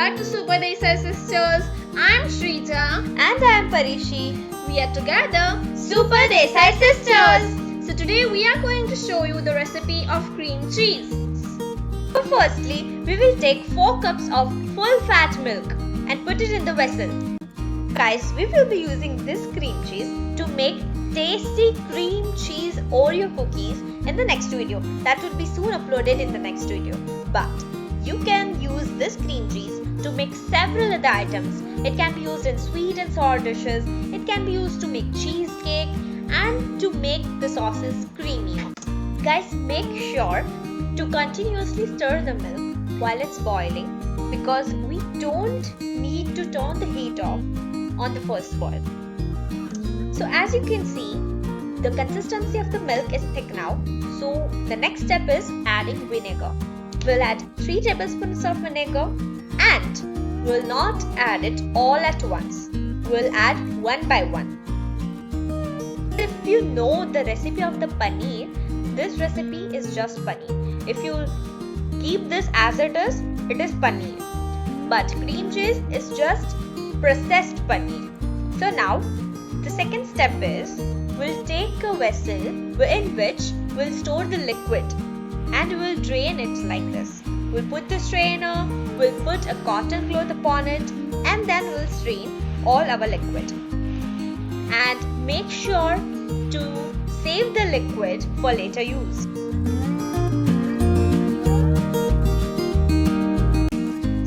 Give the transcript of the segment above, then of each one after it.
back to Super Desai Sisters. I'm Shrija and I'm PARRISHI. We are together Super Desai Sisters. So today we are going to show you the recipe of cream cheese. So firstly, we will take 4 cups of full fat milk and put it in the vessel. Guys, we will be using this cream cheese to make tasty cream cheese Oreo cookies in the next video. That will be soon uploaded in the next video. But you can use this cream cheese to make several other items. It can be used in sweet and sour dishes. It can be used to make cheesecake and to make the sauces creamy. Guys, make sure to continuously stir the milk while it's boiling because we don't need to turn the heat off on the first boil. So as you can see, the consistency of the milk is thick now. So the next step is adding vinegar. We'll add 3 tablespoons of vinegar and we'll not add it all at once. We'll add one by one. If you know the recipe of the paneer, this recipe is just paneer. If you keep this as it is paneer. But cream cheese is just processed paneer. So now the second step is we'll take a vessel in which we'll store the liquid and we'll drain it like this. We'll put the strainer, we'll put a cotton cloth upon it and then we'll strain all our liquid. And make sure to save the liquid for later use.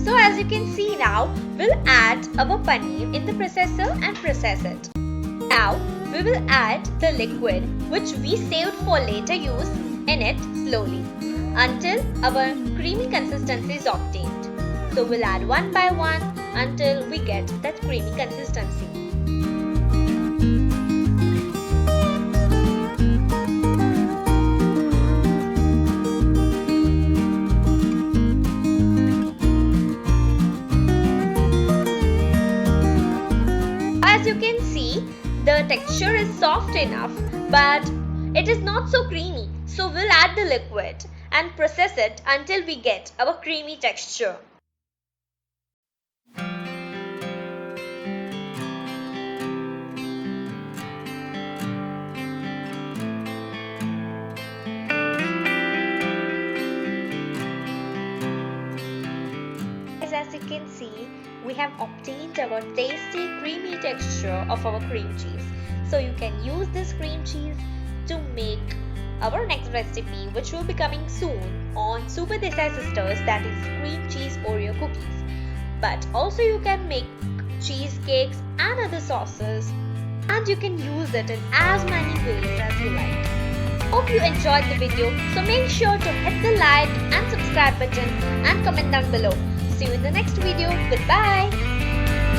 So as you can see now, we'll add our paneer in the processor and process it. Now we will add the liquid which we saved for later use in it slowly until our creamy consistency is obtained. So we'll add one by one until we get that creamy consistency. As you can see, the texture is soft enough, but it is not so creamy. So we'll add the liquid and process it until we get our creamy texture. As you can see, we have obtained our tasty creamy texture of our cream cheese. So you can use this cream cheese to make our next recipe, which will be coming soon on Super Desai Sisters, that is cream cheese Oreo cookies. But also you can make cheesecakes and other sauces, and you can use it in as many ways as you like. Hope you enjoyed the video, so make sure to hit the like and subscribe button and comment down below. See you in the next video. Goodbye.